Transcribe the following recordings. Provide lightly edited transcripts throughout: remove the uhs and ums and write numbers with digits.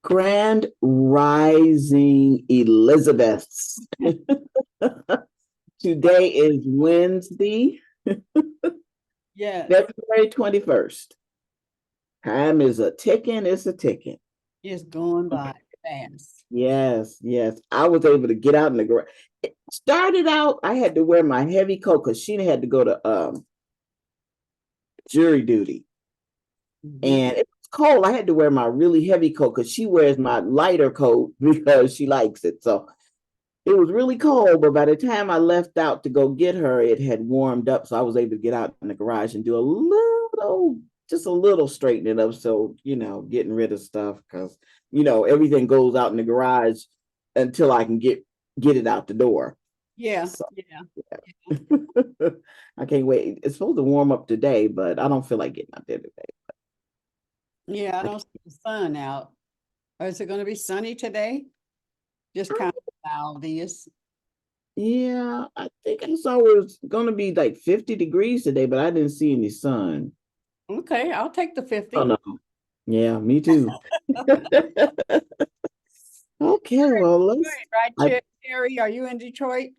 Grand Rising Elizabeths. Today is Wednesday, Yes, February 21st. Time is a ticking, it's a ticking. it's going by fast. Yes, yes. I was able to get out in the garage. It started out, I had to wear my heavy coat because Sheena had to go to jury duty. Mhm. And it was cold. I had to wear my really heavy coat because she wears my lighter coat because she likes it. So it was really cold, but by the time I left out to go get her, it had warmed up. So I was able to get out in the garage and do just a little straightening up. So, getting rid of stuff because, everything goes out in the garage until I can get it out the door. Yeah, So yeah, I can't wait. It's supposed to warm up today, but I don't feel like getting out there today. yeah. I don't see the sun out. Or is it going to be sunny today? Just kind of cloudy. Yeah, I think I saw it was going to be like 50 degrees today, but I didn't see any sun. Okay, I'll take the Oh 50. no. Yeah, me too. Okay, well, Right, I, Terry, are you in Detroit?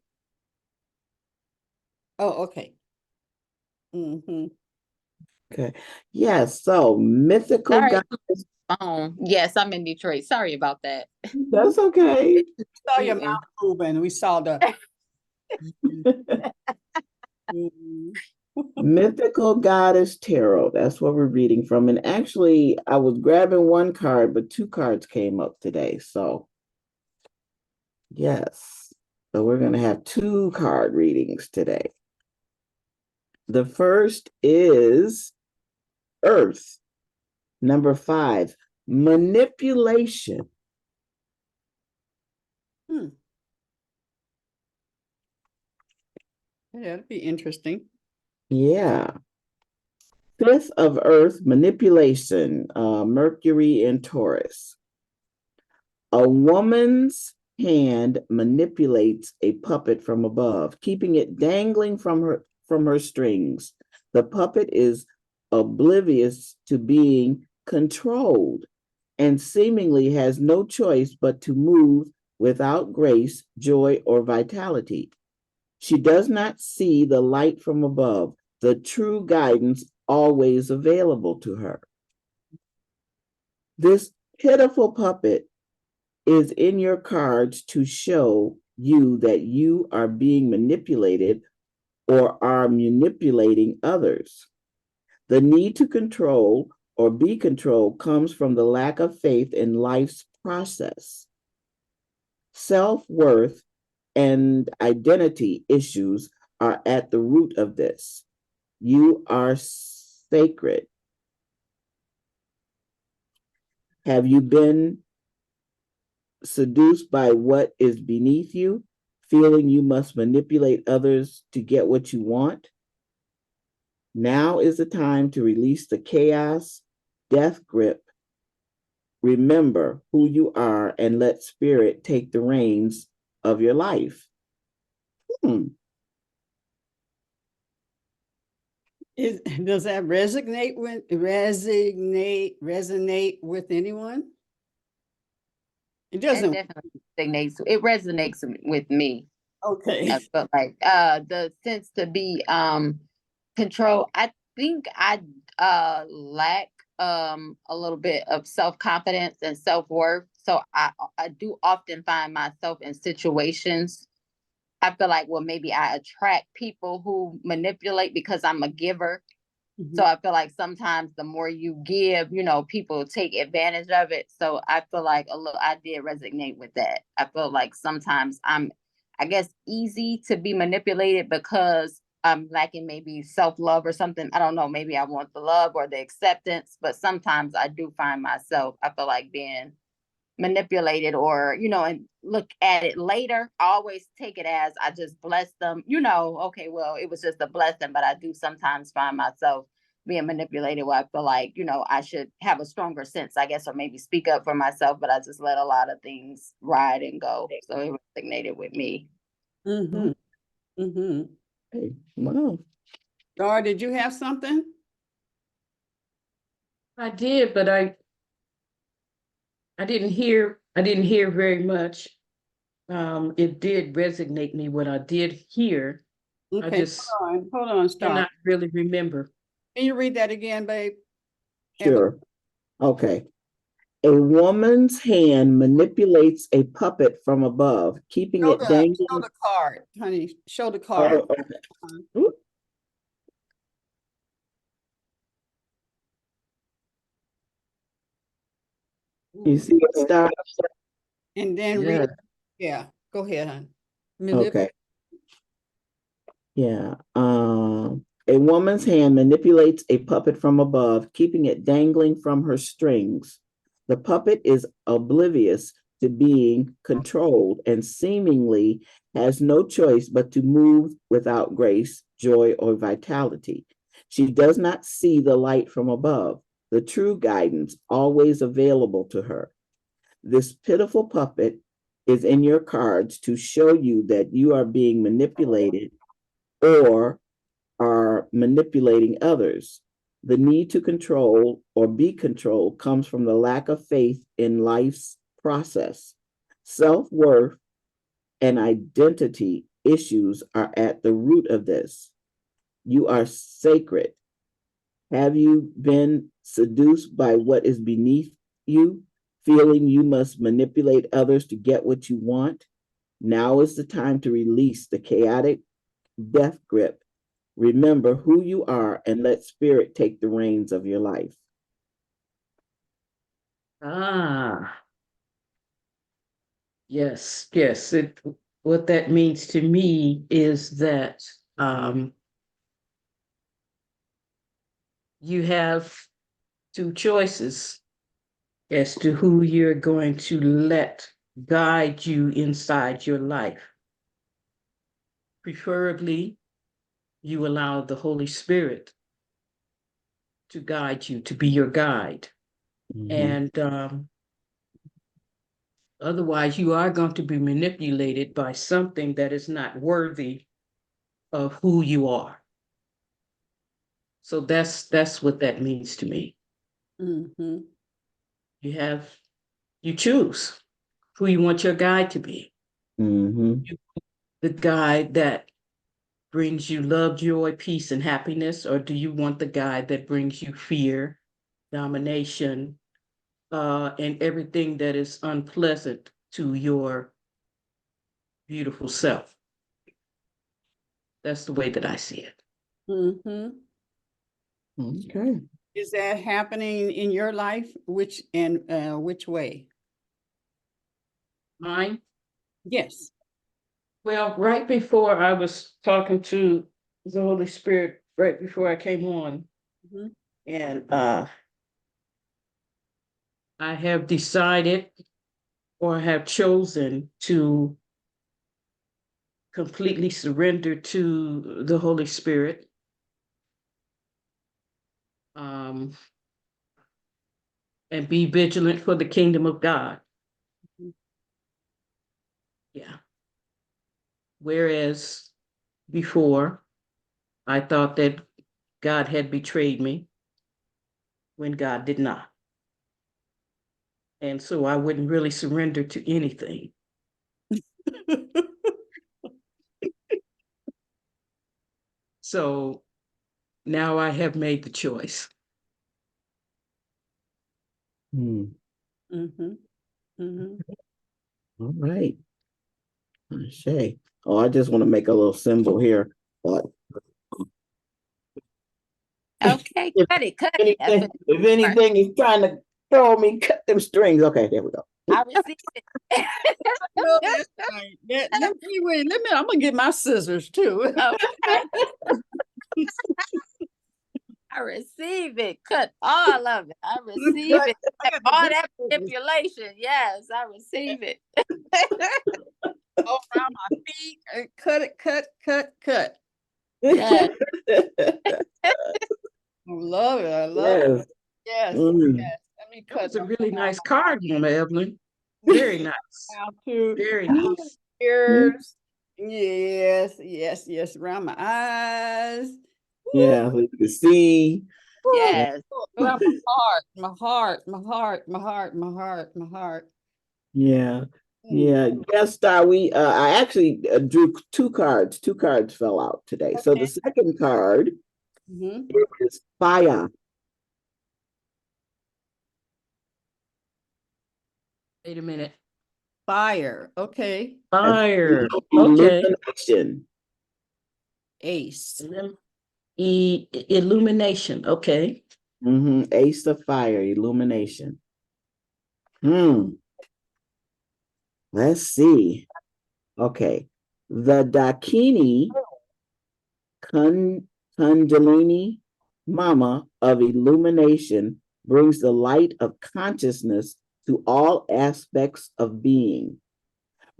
Oh, okay. Mm-hmm. okay. Yes, so mythical Sorry, guy. yes, I'm in Detroit. Sorry about that. That's okay. Saw your Mm-mm. mouth moving. We saw the. Mhm. Mythical Goddess Tarot. That's what we're reading from. And actually, I was grabbing one card, but two cards came up today. So, yes. So, we're going to have two card readings today. The first is Earth. Number 5, manipulation. Hmm. Yeah, that'd be interesting. Yeah. Fifth of Earth, manipulation. Mercury and Taurus. A woman's hand manipulates a puppet from above, keeping it dangling from her strings. The puppet is oblivious to being controlled and seemingly has no choice but to move without grace, joy, or vitality. She does not see the light from above, the true guidance always available to her. This pitiful puppet is in your cards to show you that you are being manipulated or are manipulating others. The need to control or be controlled comes from the lack of faith in life's process. Self-worth and identity issues are at the root of this. You are sacred. Have you been seduced by what is beneath you, feeling you must manipulate others to get what you want? Now is the time to release the chaos, death grip. Remember who you are and let spirit take the reins of your life. Hmm. Does that resonate with anyone? It It doesn't. definitely resonates with me. Okay. I feel like the sense to be control. I think I lack a little bit of self-confidence and self-worth. So I do often find myself in situations. I feel like, well, maybe I attract people who manipulate because I'm a giver. So Mhm. I feel like sometimes the more you give, people take advantage of it. So I feel like I did resonate with that. I feel like sometimes I guess, easy to be manipulated because I'm lacking maybe self-love or something. I don't know. Maybe I want the love or the acceptance, but sometimes I do find myself, I feel like being manipulated or, and look at it later. I always take it as I just bless them, okay, well, it was just a blessing, but I do sometimes find myself being manipulated where I feel like, I should have a stronger sense, I guess, or maybe speak up for myself, but I just let a lot of things ride and go. So it resonated with me. Mm-hmm. Mm-hmm. Hey, wow. Dora, did you have something? I did, but I didn't hear very much. It did resonate me what I did hear. I Okay, just hold on, stop. cannot really remember. Can you read that again, babe? Sure. Okay. A woman's hand manipulates a puppet from above, keeping Show it dangling. the card, honey. Show the card. Oh, okay. Oop. You see it stop? And then Yeah. read. Yeah, go ahead, hon. Okay. Yeah. A woman's hand manipulates a puppet from above, keeping it dangling from her strings. The puppet is oblivious to being controlled and seemingly has no choice but to move without grace, joy, or vitality. She does not see the light from above, the true guidance always available to her. This pitiful puppet is in your cards to show you that you are being manipulated or are manipulating others. The need to control or be controlled comes from the lack of faith in life's process. Self-worth and identity issues are at the root of this. You are sacred. Have you been seduced by what is beneath you, feeling you must manipulate others to get what you want? Now is the time to release the chaotic death grip. Remember who you are and let spirit take the reins of your life. Yes, yes. What that means to me is that you have two choices as to who you're going to let guide you inside your life. Preferably, you allow the Holy Spirit to guide you, to be your guide. And otherwise, you are going to be manipulated by something that is not worthy of who you are. So that's what that means to me. Mm-hmm. You choose who you want your guide to be. The guide that brings you love, joy, peace, and happiness, or do you want the guide that brings you fear, domination, and everything that is unpleasant to your beautiful self? That's the way that I see it. Mm-hmm. Okay. Is that happening in your life? Which way? Mine? Yes. Well, right before I was talking to the Holy Spirit, right before I came on, and I have decided or have chosen to completely surrender to the Holy Spirit. And be vigilant for the kingdom of God. Yeah. Whereas before, I thought that God had betrayed me when God did not. And so I wouldn't really surrender to anything. So now I have made the choice. All right. Shay. Oh, I just want to make a little symbol here. But Okay, cut it. if anything is trying to throw me, cut them strings. Okay, there we go. I received it. No, that's right. Wait, I'm gonna get my scissors too. Okay. I receive it. Cut all of it. I receive it. All that manipulation. Yes, I receive it. All around my feet. Cut it, cut. Yes. I love it. I love it. Yes. Yes. Let me cut. That's a really nice card, Mama Evelyn. Very nice. Very nice. Ears. Yes. Around my eyes. Yeah, we can see. Yes. Grab my heart, my heart, my heart, my heart, my heart, my heart. Yeah. Mm. Yeah. Yes, Star. I actually drew two cards. Two cards fell out today. So the second card Mhm. is fire. Wait a minute. Fire. Okay. Fire. Okay. Illumination. Ace. Illumination. Okay. Ace of fire, illumination. Let's see. Okay. The Dakini Kundalini Mama of illumination brings the light of consciousness to all aspects of being,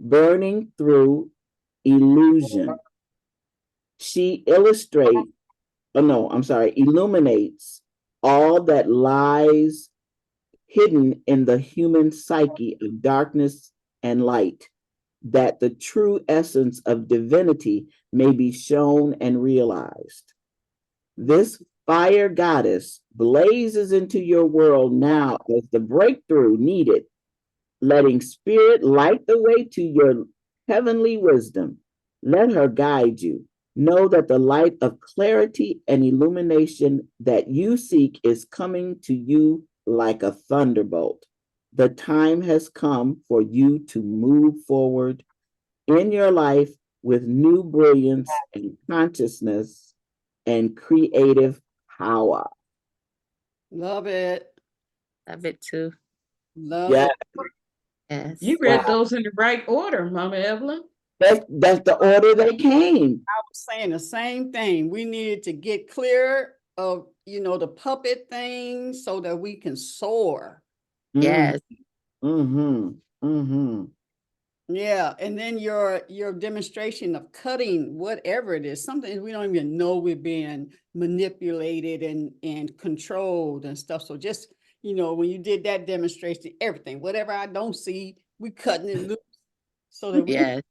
burning through illusion. She illuminates all that lies hidden in the human psyche of darkness and light, that the true essence of divinity may be shown and realized. This fire goddess blazes into your world now as the breakthrough needed, letting spirit light the way to your heavenly wisdom. Let her guide you. Know that the light of clarity and illumination that you seek is coming to you like a thunderbolt. The time has come for you to move forward in your life with new brilliance and consciousness and creative power. Love it. Love it too. Love Yeah, it. Yes. You read those in the right order, Mama Evelyn. that's the order they came. I was saying the same thing. We needed to get clear of, the puppet thing so that we can soar. Yes. Mm-hmm. Mm-hmm. Yeah, and then your demonstration of cutting whatever it is, something we don't even know we're being manipulated and controlled and stuff. So just, when you did that demonstration, everything, whatever I don't see, we cutting it loose so that we, Yes.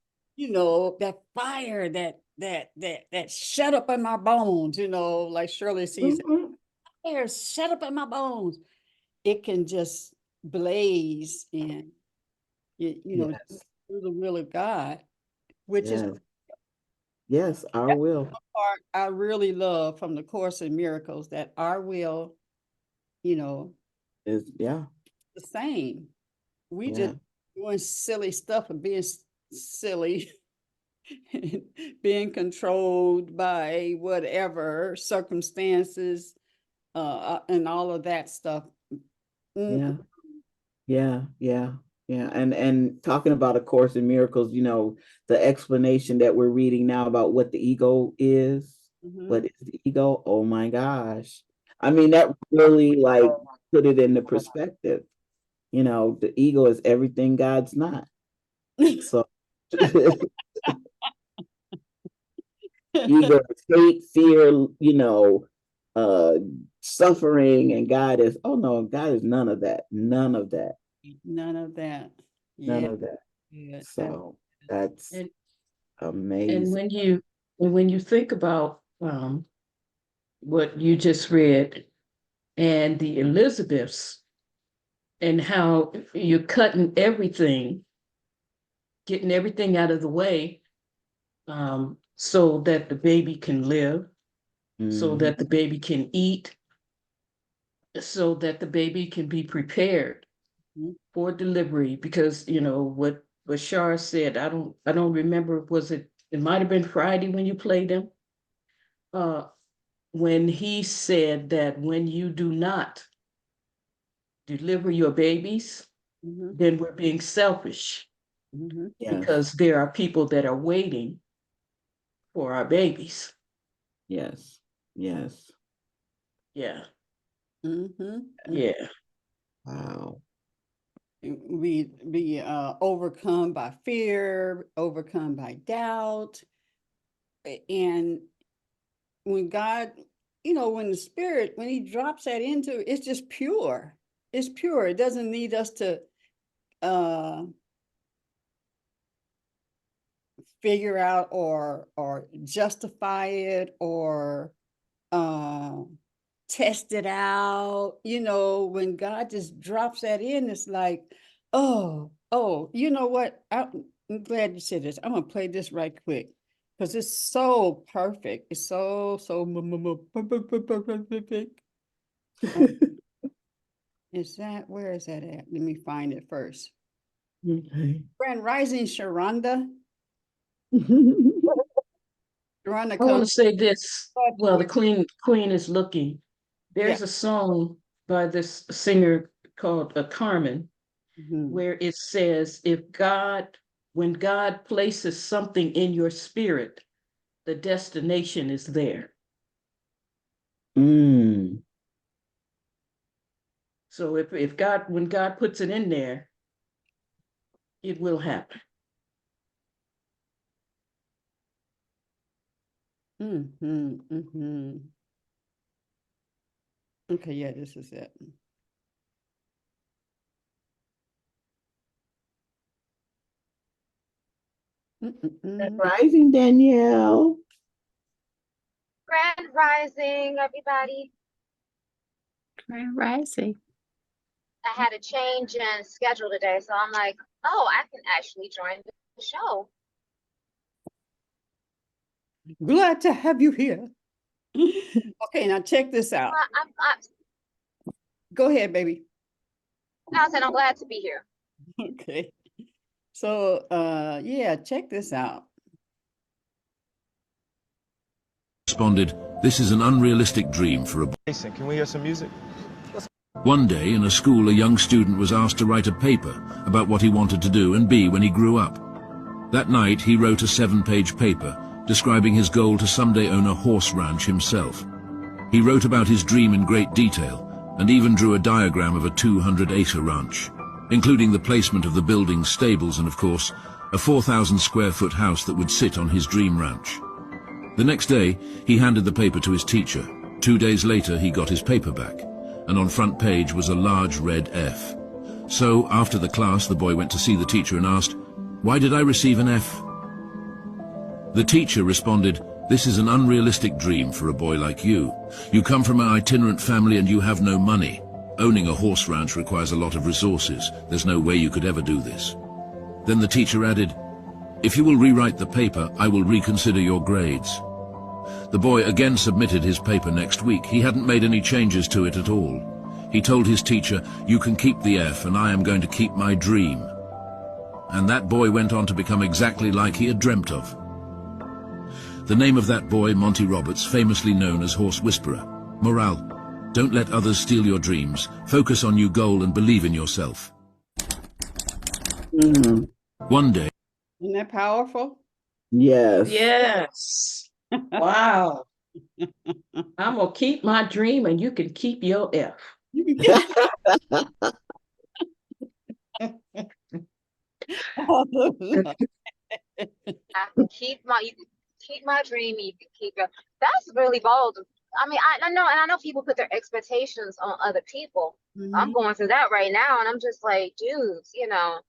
that fire that shut up in my bones, like Shirley sees Mm-hmm. fire shut up in my bones. It can just blaze and Yes. through the will of God, which is Yes. Yes, our will part I really love from the Course in Miracles, that our will, you know, is, yeah, the same. We yeah, just doing silly stuff and being silly, and being controlled by whatever circumstances, and all of that stuff. yeah, Mhm. yeah, yeah, yeah. And talking about A Course in Miracles, the explanation that we're reading now about what the ego is, what is the ego? Oh my gosh. I mean, that really like put it into perspective. The ego is everything God's not. So ego is hate, fear, uh suffering, and God is, oh no, God is none of that. None of that. None of that. None Yeah, of that. good. So that's And and amazing. when you think about what you just read and the Elizabeths and how you're cutting everything, getting everything out of the way, so that the baby can live, so Mhm. that the baby can eat, so that the baby can be prepared Mhm. for delivery. Because what Shar said, I don't remember, it might have been Friday when you played him, when he said that when you do not deliver your babies, Mhm. then we're being selfish, Mhm. Yes, because there are people that are waiting for our babies. yes, yes. Yeah, Mhm. yeah, Wow. We be overcome by fear, overcome by doubt. And when God, when the spirit, when he drops that into, it's just pure. It's pure. It doesn't need us to uh figure out or justify it or uh test it out. You know, when God just drops that in, it's like, oh, you know what? I'm glad you said this. I'm gonna play this right quick because it's so perfect. It's so perfect. Where is that at? Let me find it first. Okay. Grand Rising, Sharonda. Sharonda I want to comes. say this. Well, the queen is looking. There's Yeah. a song by this singer called Carmen, where it says, when God places something in your spirit, the destination is there. Mm. So when God puts it in there, it will happen. Okay, yeah, this is it. Rising, Danielle. Grand Rising, everybody. Grand Rising. I had a change in schedule today, so I'm like, oh, I can actually join the show. Glad to have you here. Okay, now check this out. Go ahead, baby. No, I said I'm glad to be here. Okay. So, yeah, check this out. Responded, "This is an unrealistic dream for a boy." Jason, can we hear some music? One day in a school, a young student was asked to write a paper about what he wanted to do and be when he grew up. That night, he wrote a 7-page paper describing his goal to someday own a horse ranch himself. He wrote about his dream in great detail and even drew a diagram of a 200-acre ranch, including the placement of the buildings, stables, and of course, a 4,000-square-foot house that would sit on his dream ranch. The next day, he handed the paper to his teacher. 2 days later, he got his paper back, and on front page was a large red F. So, after the class, the boy went to see the teacher and asked, "Why did I receive an F?" The teacher responded, "This is an unrealistic dream for a boy like you. You come from an itinerant family and you have no money. Owning a horse ranch requires a lot of resources. There's no way you could ever do this." Then the teacher added, "If you will rewrite the paper, I will reconsider your grades." The boy again submitted his paper next week. He hadn't made any changes to it at all. He told his teacher, "You can keep the F and I am going to keep my dream." And that boy went on to become exactly like he had dreamt of. The name of that boy, Monty Roberts, famously known as Horse Whisperer. Morale: don't let others steal your dreams. Focus on your goal and believe in yourself. One day. Isn't that powerful? Yes. Yes. Wow. I'm going to keep my dream and you can keep your F. Keep my dream, you can keep it. That's really bold. I mean, I know, and I know people put their expectations on other people. I'm going through that right now, and I'm just like, dudes, you know,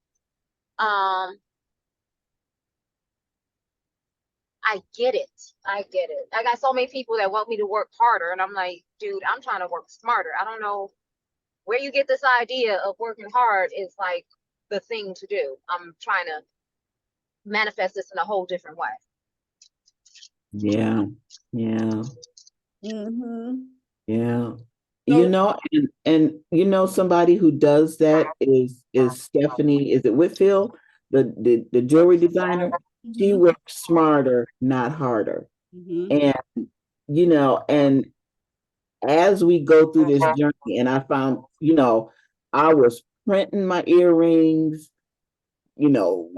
I get it. I get it. I got so many people that want me to work harder, and I'm like, dude, I'm trying to work smarter. I don't know where you get this idea of working hard is like the thing to do. I'm trying to manifest this in a whole different way. Yeah. Yeah. Yeah. So, You know, and you know, somebody who does that is Stephanie, is it Whitfield, the jewelry designer? She works smarter, not harder. And you know, and as we go through this journey, and I found, you know, I was printing my earrings, you know,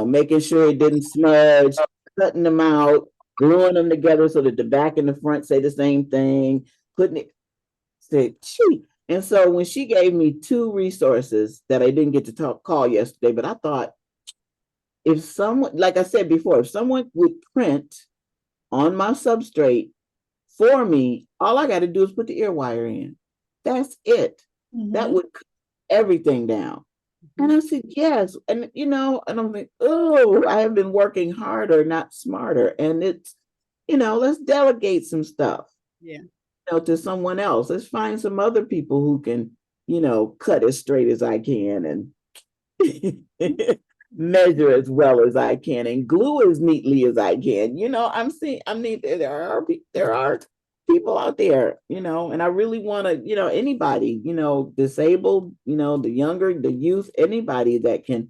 making sure it didn't smudge, cutting them out, gluing them together so that the back and the front say the same thing, putting it, say, gee. And so when she gave me 2 resources that I didn't get to call yesterday, but I thought, if someone, like I said before, if someone would print on my substrate for me, all I got to do is put the ear wire in. That's it. That would cut everything down. And I said, yes. And, you know, and I'm like, oh, I have been working harder, not smarter. And let's delegate some stuff, Yeah. to someone else. Let's find some other people who can, cut as straight as I can and measure as well as I can and glue as neatly as I can. There are people out there, and I really want to, anybody, disabled, the younger, the youth, anybody that can,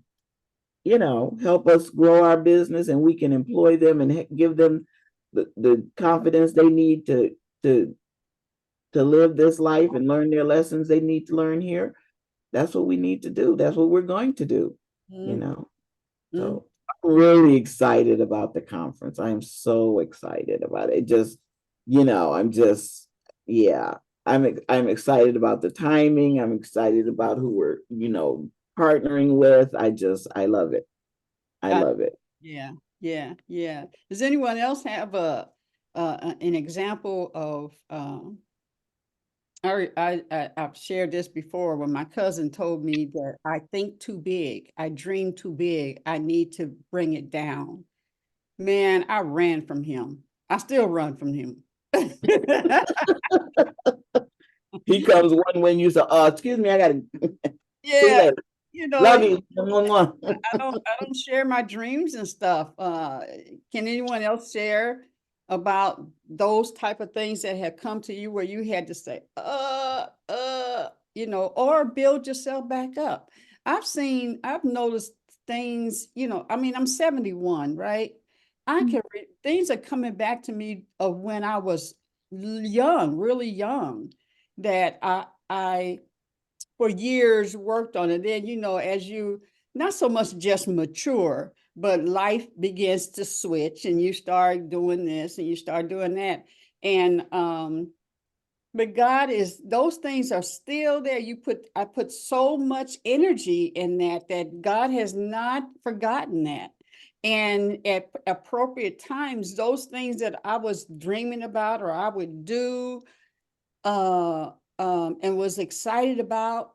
help us grow our business, and we can employ them and give them the confidence they need to live this life and learn their lessons they need to learn here. That's what we need to do. That's what we're going to do, So I'm really excited about the conference. I am so excited about it. Yeah, I'm excited about the timing. I'm excited about who we're, partnering with. I love it. I love it. Yeah, yeah, yeah. Does anyone else have an example of I've shared this before when my cousin told me that I think too big, I dream too big, I need to bring it down. Man, I ran from him. I still run from him. He comes one when you say, excuse me, I gotta see you Yeah, later. Love you. I don't share my dreams and stuff. Can anyone else share about those type of things that have come to you where you had to say, or build yourself back up? I've noticed things, I'm 71, right? Things are coming back to me of when I was young, really young, that I for years worked on it. Then, as you not so much just mature, but life begins to switch and you start doing this and you start doing that. And but those things are still there. I put so much energy in that God has not forgotten that. And at appropriate times, those things that I was dreaming about or I would do and was excited about,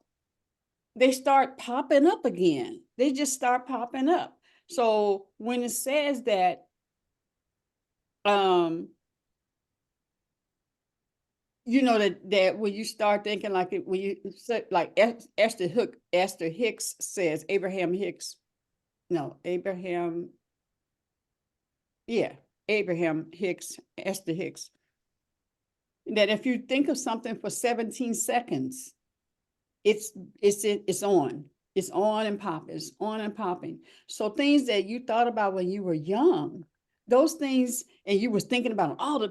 they start popping up again. They just start popping up. So when it says that, that when you start thinking like it, when you say like Esther Hicks says, Abraham Hicks Esther Hicks, that if you think of something for 17 seconds, it's on. It's on and popping. It's on and popping. So things that you thought about when you were young, those things, and you was thinking about them all the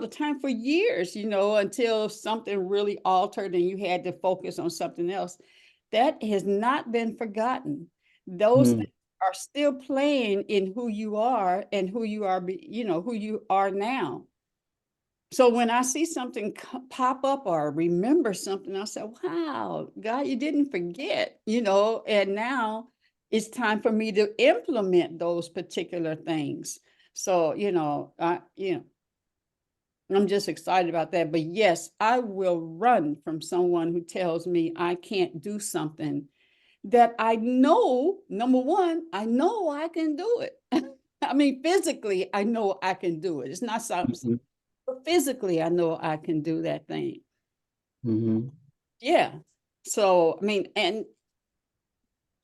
time for years, until something really altered and you had to focus on something else. That has not been forgotten. Those things are still playing in who you are and who you are, who you are now. So when I see something pop up or remember something, I say, wow, God, you didn't forget, and now it's time for me to implement those particular things. So, I'm just excited about that. But yes, I will run from someone who tells me I can't do something that I know, number one, I know I can do it. I mean, physically, I know I can do it. It's not something. But physically, I know I can do that thing. Yeah. So, I mean, and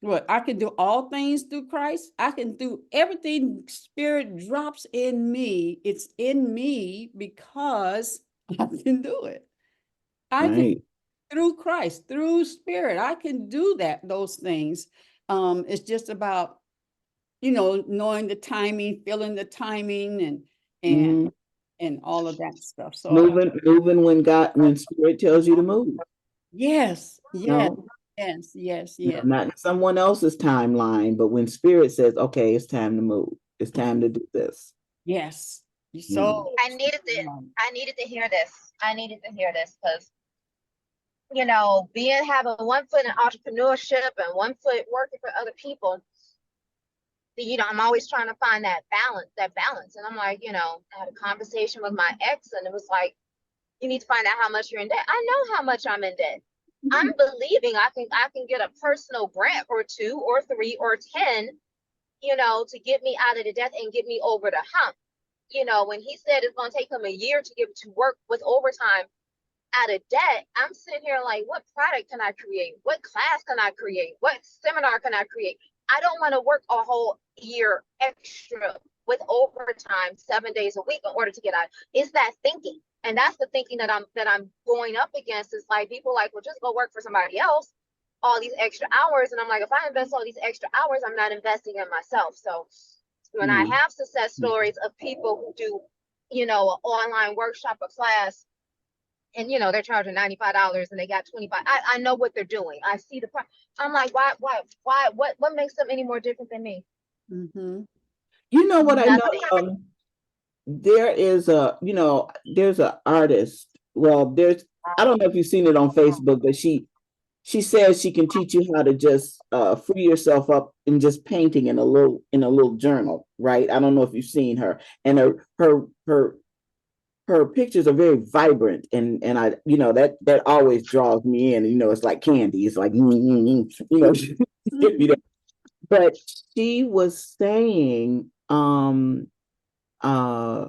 what I can do all things through Christ. I can do everything Spirit drops in me. It's in me because I can do it. I can through Christ, through Spirit. I can do those things. It's just about, knowing the timing, feeling the timing and all of that stuff. So moving when Spirit tells you to move. Yes, yes, Not someone else's timeline, but when Spirit says, okay, it's time to move. It's time to do this. Yes. So I needed to hear this. I needed to hear this because having one foot in entrepreneurship and one foot working for other people, I'm always trying to find that balance. And I'm like, I had a conversation with my ex and it was like, you need to find out how much you're in debt. I know how much I'm in debt. I'm believing I can get a personal grant or 2 or 3 or 10, to get me out of the debt and get me over the hump. you know, when he said it's going to take him a year to get to work with overtime out of debt, I'm sitting here like, what product can I create? What class can I create? What seminar can I create? I don't want to work a whole year extra with overtime 7 days a week in order to get out. It's that thinking. And that's the thinking that I'm going up against. Is like, people like, well, just go work for somebody else all these extra hours. And I'm like, if I invest all these extra hours, I'm not investing in myself. So when I have success stories of people who do, you know, an online workshop or class, and you know they're charging $95 and they got 25, I know what they're doing. I see the price. I'm like, why, what makes them any more different than me? Mm-hmm. You know what I Nothing. know? There is a, you know, there's an artist. Well, I don't know if you've seen it on Facebook, but she says she can teach you how to just free yourself up in just painting in a little journal, right? I don't know if you've seen her, and her pictures are very vibrant, and I, you know, that always draws me in. You know, it's like candy. It's like, you know, you know. But she was saying, no, I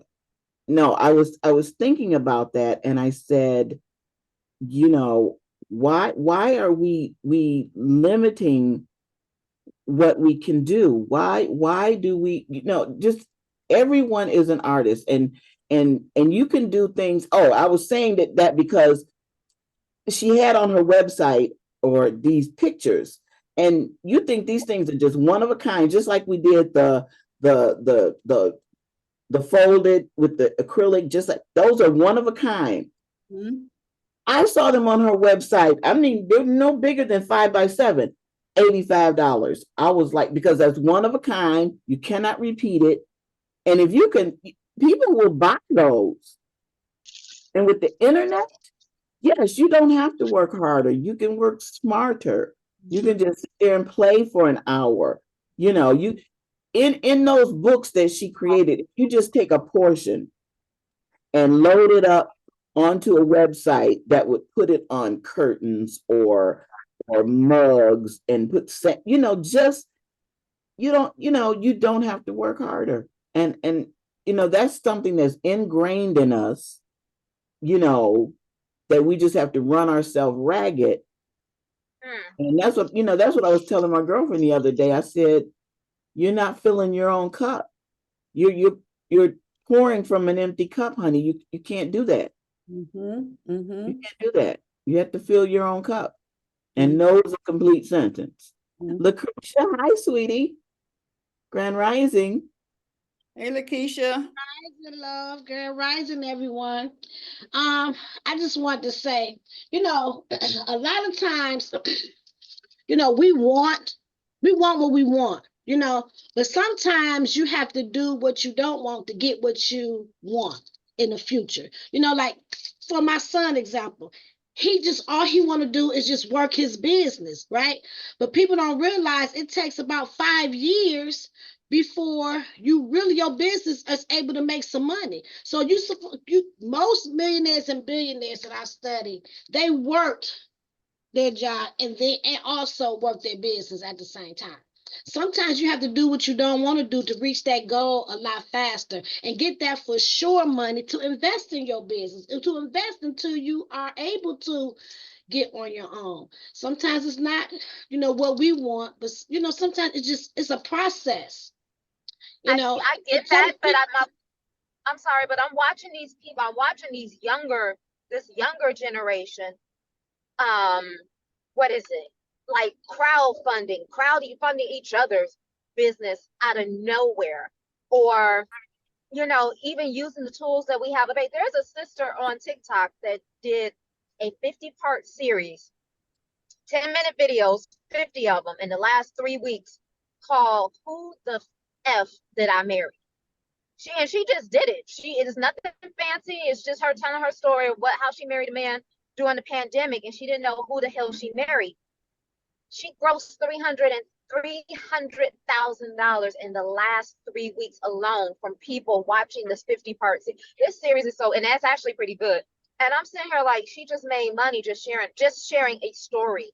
was thinking about that, and I said, you know, why are we limiting what we can do? Why do we, you know, just everyone is an artist, and you can do things. Oh, I was saying that because she had on her website or these pictures, and you think these things are just one of a kind, just like we did the folded with the acrylic, just like those are one of a kind. Mm-hmm. I saw them on her website. I mean, they're no bigger than 5x7, $85. I was like, because that's one of a kind, you cannot repeat it. And if you can, people will buy those. And with the internet, yes, you don't have to work harder. You can work smarter. You can just sit there and play for an hour. You know, you in those books that she created, you just take a portion and load it up onto a website that would put it on curtains or mugs and put, you know, just, you don't have to work harder. And you know, that's something that's ingrained in us, you know, that we just have to run ourselves ragged. And that's what, you know, that's what I was telling my girlfriend the other day. I said, you're not filling your own cup. You're pouring from an empty cup, honey. You can't do that. Mm-hmm. Mm-hmm. You can't do that. You have to fill your own cup. And no is a complete sentence. Lucretia, hi, sweetie. Grand Rising. Hey, Lakeisha. Rising, love, Grand Rising, everyone. I just want to say, you know, a lot of times, you know, we want what we want, you know, but sometimes you have to do what you don't want to get what you want in the future. You know, like for my son example, he just all he want to do is just work his business, right? But people don't realize it takes about 5 years before you really your business is able to make some money. So you most millionaires and billionaires that I studied, they worked their job and also work their business at the same time. Sometimes you have to do what you don't want to do to reach that goal a lot faster and get that for sure money to invest in your business and to invest until you are able to get on your own. Sometimes it's not, you know, what we want, but you know, sometimes it's a process. You know, I get that, but I'm sorry, but I'm watching these people. I'm watching this younger generation. What is it? Like crowdfunding each other's business out of nowhere, or you know, even using the tools that we have available. There's a sister on TikTok that did a 50-part series, 10-minute videos, 50 of them in the last 3 weeks, called "Who the F Did I Marry?" She just did it. It is nothing fancy. It's just her telling her story of how she married a man during the pandemic, and she didn't know who the hell she married. She grossed $300,000 in the last 3 weeks alone from people watching this 50-part series. This series is and that's actually pretty good. And I'm sitting here like, she just made money just sharing a story.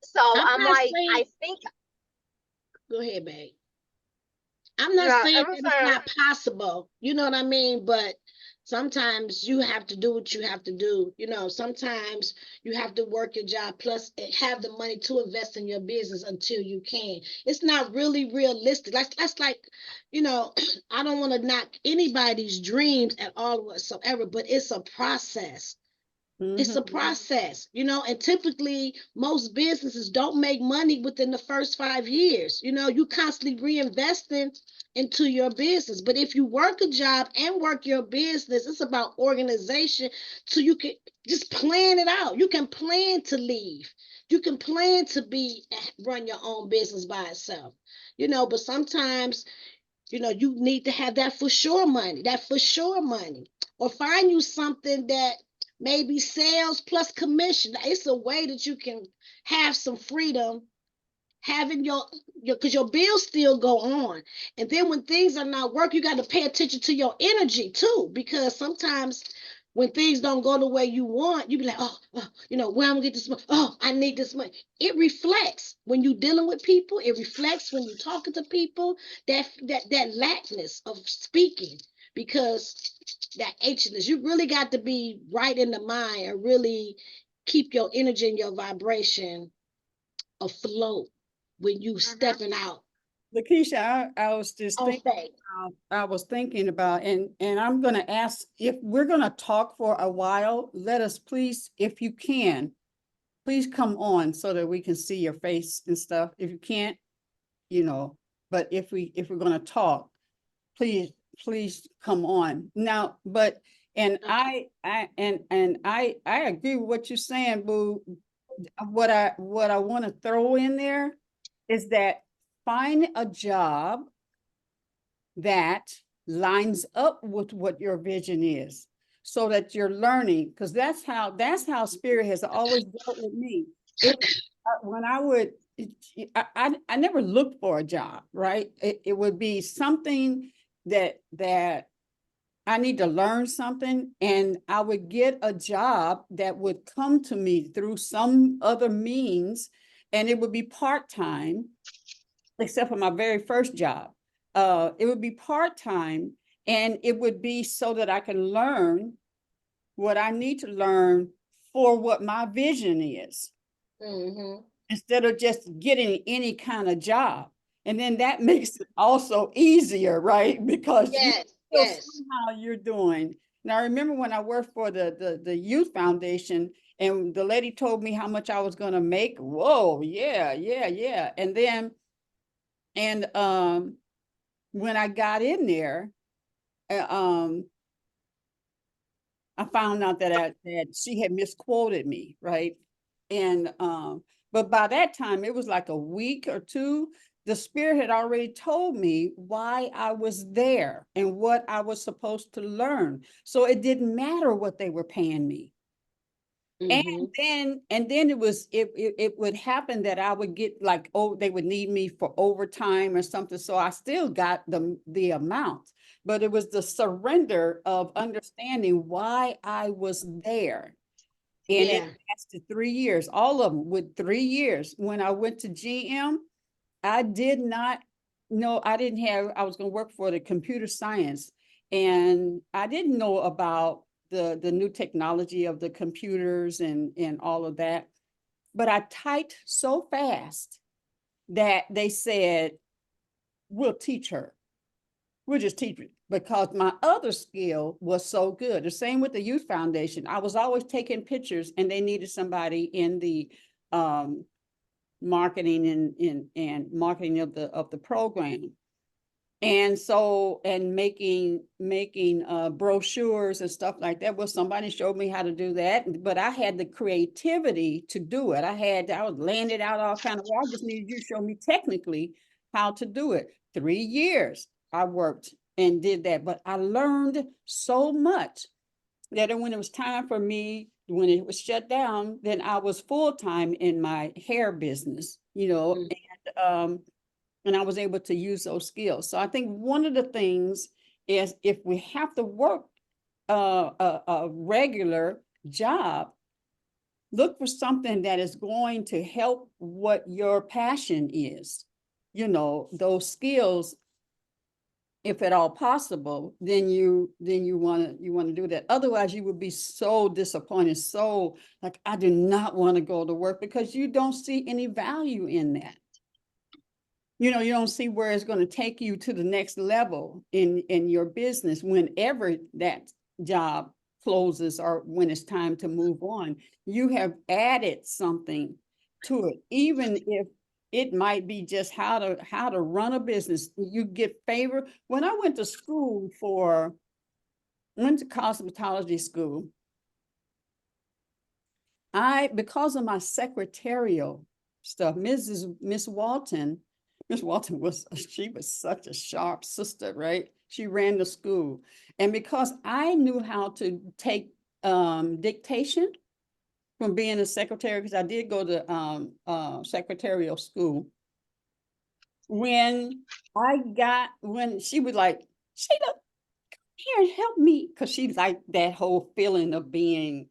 So I'm like, I think. Go ahead, babe. I'm not Yeah, saying I'm that it's saying, not possible, you know what I mean? But sometimes you have to do what you have to do. You know, sometimes you have to work your job plus have the money to invest in your business until you can. It's not really realistic. That's like, you know, I don't want to knock anybody's dreams at all whatsoever, but it's a process. It's a process, you know, and typically most businesses don't make money within the first 5 years. You know, you constantly reinvesting into your business. But if you work a job and work your business, it's about organization. So you can just plan it out. You can plan to leave. You can plan to run your own business by itself. You know, but sometimes, you know, you need to have that for sure money, or find you something that maybe sales plus commission. It's a way that you can have some freedom, having your because your bills still go on. And then when things are not working, you got to pay attention to your energy too, because sometimes when things don't go the way you want, you be like, oh, you know, where I'm gonna get this money? Oh, I need this money. It reflects when you're dealing with people. It reflects when you're talking to people. That lackness of speaking, because that anxiousness. You really got to be right in the mind and really keep your energy and your vibration afloat when you stepping out Lakeisha, I was just on thinking, faith. I was thinking about, and I'm gonna ask, if we're gonna talk for a while, let us please, if you can, please come on so that we can see your face and stuff. If you can't, you know, but if we're gonna talk, please come on now. But and Okay. I agree with what you're saying, Boo. What I want to throw in there is that find a job that lines up with what your vision is, so that you're learning, because that's how spirit has always dealt with me. It when I would I never looked for a job, right? It would be something that I need to learn something, and I would get a job that would come to me through some other means, and it would be part-time, except for my very first job. It would be part-time, and it would be so that I can learn what I need to learn for what my vision is, instead of just getting any kind of job. And then that makes it also easier, right? Because you Yes, still yes. somehow you're doing. Now, I remember when I worked for the youth foundation, and the lady told me how much I was going to make. Whoa, yeah. And when I got in there, um, I found out that she had misquoted me, right? And but by that time, it was like a week or two. The spirit had already told me why I was there and what I was supposed to learn. So it didn't matter what they were paying me. And then it would happen that I would get like, oh, they would need me for overtime or something. So I still got the amount, but it was the surrender of understanding why I was there. And it Yeah. lasted 3 years, all of them with 3 years. When I went to GM, I did not know, I was going to work for the computer science, and I didn't know about the new technology of the computers and all of that. But I typed so fast that they said, we'll teach her. We'll just teach her, because my other skill was so good. The same with the youth foundation. I was always taking pictures, and they needed somebody in the marketing and marketing of the program. And so, and making brochures and stuff like that. Well, somebody showed me how to do that, but I had the creativity to do it. I was laying it out all kind of way. I just needed you to show me technically how to do it. 3 years I worked and did that, but I learned so much that when it was time for me, when it was shut down, then I was full-time in my hair business, and I was able to use those skills. So I think one of the things is, if we have to work a regular job, look for something that is going to help what your passion is. Those skills if at all possible, then you want to do that. Otherwise, you would be so disappointed, so like, I do not want to go to work, because you don't see any value in that. You know, you don't see where it's going to take you to the next level in your business whenever that job closes or when it's time to move on. You have added something to it, even if it might be just how to run a business. You get favor. When I went to cosmetology school, because of my secretarial stuff, Miss Walton she was such a sharp sister, right? She ran the school. And because I knew how to take dictation from being a secretary, because I did go to secretarial school. When she would like, Sheila, come here and help me, because she's like that whole feeling of being,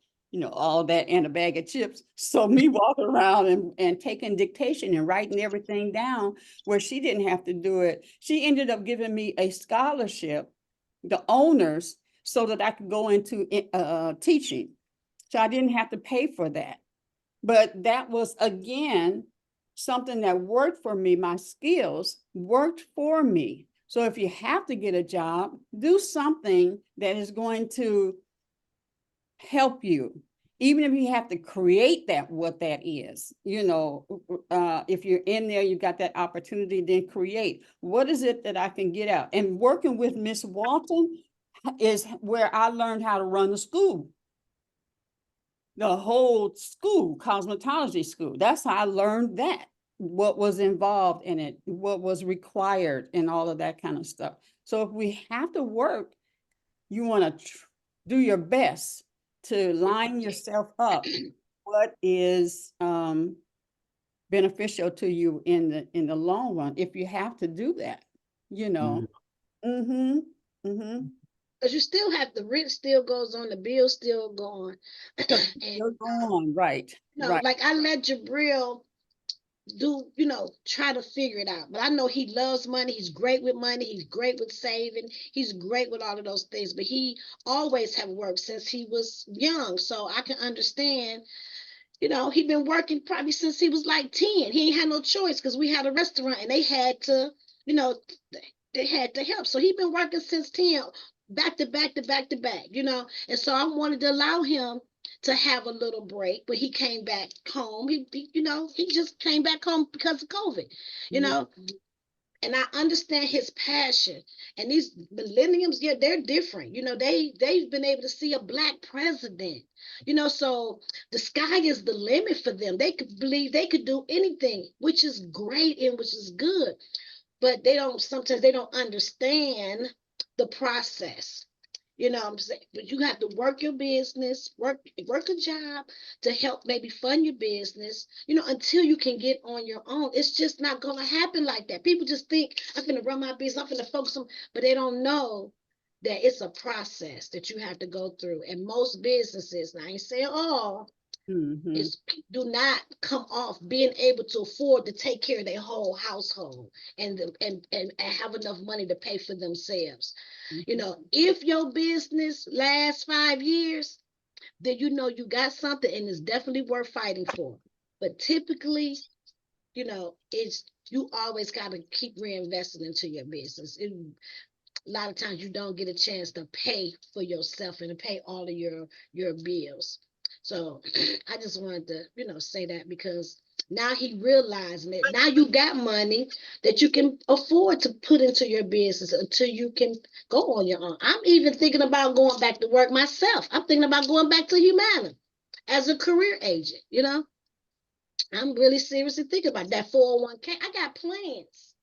all that and a bag of chips. So me walking around and taking dictation and writing everything down where she didn't have to do it. She ended up giving me a scholarship, the owners, so that I could go into teaching. So I didn't have to pay for that. But that was, again, something that worked for me. My skills worked for me. So if you have to get a job, do something that is going to help you, even if you have to create what that is. If you're in there, you got that opportunity, then create. What is it that I can get out? And working with Miss Walton is where I learned how to run the school. The whole school, cosmetology school. That's how I learned that, what was involved in it, what was required, and all of that kind of stuff. So if we have to work, you want to do your best to line yourself up what is beneficial to you in the long run, if you have to do that, Because you still have, the rent still goes on, the bill still going. You're going, right. Right. Like I let Jabril do, try to figure it out. But I know he loves money. He's great with money. He's great with saving. He's great with all of those things. But he always have worked since he was young. So I can understand, he been working probably since he was like 10. He ain't had no choice because we had a restaurant and they had to, they had to help. So he been working since 10, back to back to back to back, And so I wanted to allow him to have a little break, but he came back home. He just came back home because of COVID, And I understand his passion. And these millenniums, yeah, they're different. They've been able to see a Black president. So the sky is the limit for them. They could believe they could do anything, which is great and which is good. But sometimes they don't understand the process. What I'm saying? But you have to work your business, work a job to help maybe fund your business, until you can get on your own. It's just not going to happen like that. People just think, I'm going to run my business, I'm going to focus on, but they don't know that it's a process that you have to go through. And most businesses, and I ain't saying all, do not come off being able to afford to take care of their whole household and have enough money to pay for themselves. If your business lasts 5 years, then you got something and it's definitely worth fighting for. But typically, it's, you always got to keep reinvesting into your business. A lot of times you don't get a chance to pay for yourself and to pay all of your bills. So I just wanted to, say that, because now he realizing that now you got money that you can afford to put into your business until you can go on your own. I'm even thinking about going back to work myself. I'm thinking about going back to Humana as a career agent, I'm really seriously thinking about that 401k. I got plans.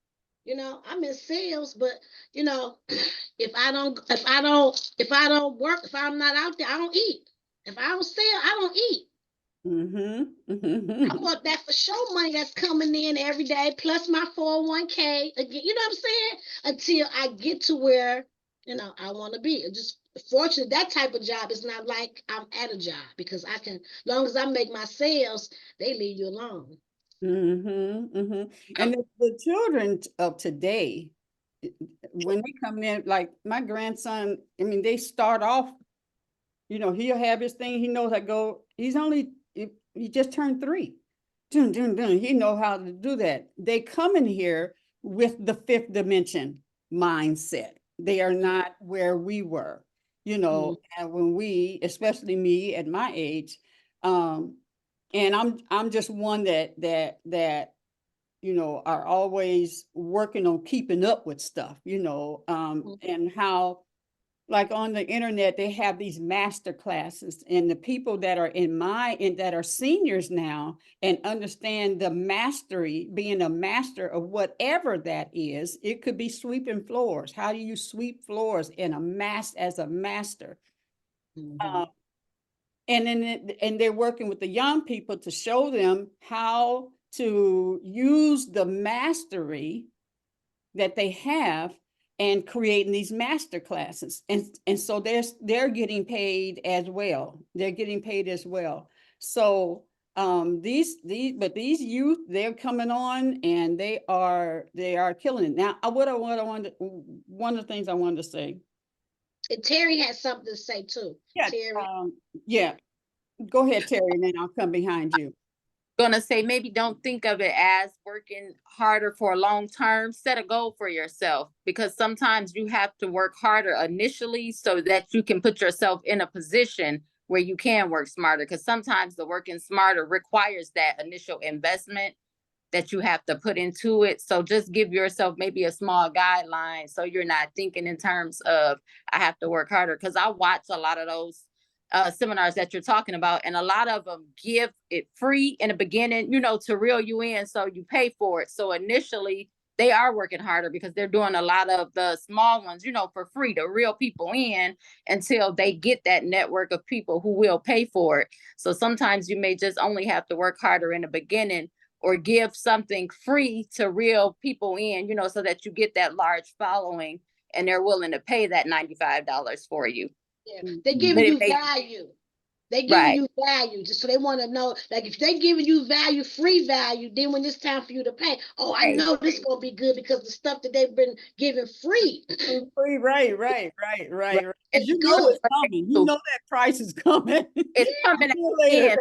I'm in sales, but if I don't work, if I'm not out there, I don't eat. If I don't sell, I don't eat. I want that for sure money that's coming in every day, plus my 401k. Again, you know what I'm saying? Until I get to where I want to be. Just fortunately, that type of job is not like I'm at a job, because I can, as long as I make my sales, they leave you alone. And the children of today, when they come in, like my grandson, I mean, they start off, he'll have his thing. He knows how to go. He just turned 3. Dun, dun, dun. He know how to do that. They come in here with the 5th dimension mindset. They are not where we were, and when we, especially me at my age, and I'm just one that are always working on keeping up with stuff, and how, like on the internet, they have these master classes, and the people that are that are seniors now and understand the mastery, being a master of whatever that is. It could be sweeping floors. How do you sweep floors as a master? And then they're working with the young people to show them how to use the mastery that they have and creating these master classes. And so they're getting paid as well. They're getting paid as well. So these youth, they're coming on and they are killing it. Now, one of the things I wanted to say. And Terry has something to say too. Yeah, Terry. Go ahead, Terry, and then I'll come behind you. Gonna say, maybe don't think of it as working harder for a long term. Set a goal for yourself, because sometimes you have to work harder initially so that you can put yourself in a position where you can work smarter, because sometimes the working smarter requires that initial investment that you have to put into it. So just give yourself maybe a small guideline so you're not thinking in terms of I have to work harder, because I watch a lot of those seminars that you're talking about, and a lot of them give it free in the beginning, to reel you in, so you pay for it. So initially they are working harder because they're doing a lot of the small ones, for free to reel people in until they get that network of people who will pay for it. So sometimes you may just only have to work harder in the beginning, or give something free to reel people in, so that you get that large following and they're willing to pay that $95 for you. Yeah. They're giving you value. They're giving you value, just so they want to know, like, if they're giving you value, free value, then when it's time for you to pay, I know this is gonna be good because the stuff that they've been giving free. Free, right. It's You good. know it's coming. You know that price is coming. It's coming in.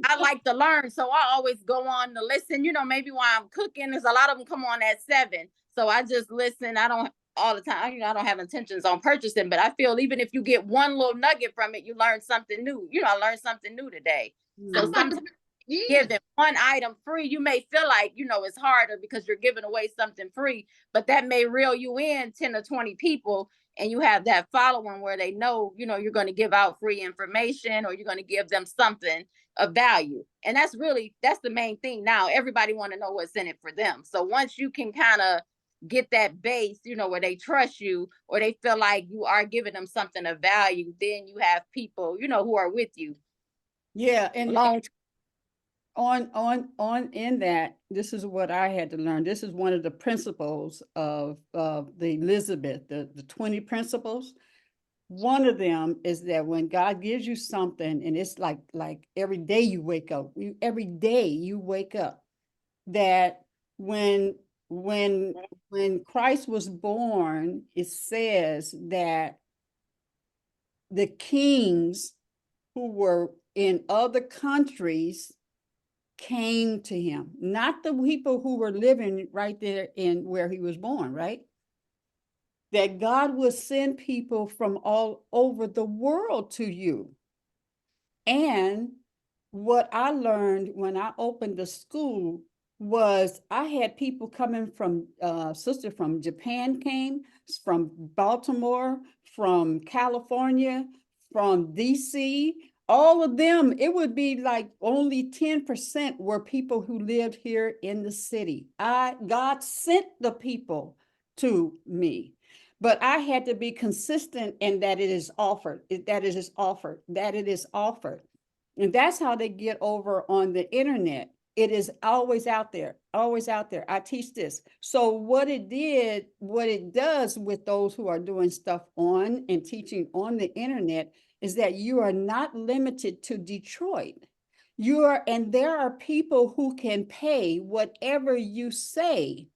I like to learn, so I always go on to listen. Maybe while I'm cooking, there's a lot of them come on at 7, so I just listen. I don't all the time. I don't have intentions on purchasing, but I feel even if you get one little nugget from it, you learn something new. I learned something new today. So sometimes give them one item free. You may feel like, it's harder because you're giving away something free, but that may reel you in 10 or 20 people, and you have that following where they know, you're going to give out free information, or you're going to give them something of value. And that's the main thing now. Everybody want to know what's in it for them. So once you can kind of get that base, where they trust you, or they feel like you are giving them something of value, then you have people, who are with you. Yeah. And on in that, this is what I had to learn. This is one of the principles of the Elizabeth, the 20 principles. One of them is that when God gives you something, and it's like every day you wake up, that when Christ was born, it says that the kings who were in other countries came to him, not the people who were living right there in where he was born, right? That God will send people from all over the world to you. And what I learned when I opened the school was I had people coming from, sister from Japan came, from Baltimore, from California, from DC, all of them. It would be like only 10% were people who lived here in the city. God sent the people to me. But I had to be consistent in that it is offered, that it is offered. And that's how they get over on the internet. It is always out there, always out there. I teach this. So what it does with those who are doing stuff on and teaching on the internet is that you are not limited to Detroit. And there are people who can pay whatever you say.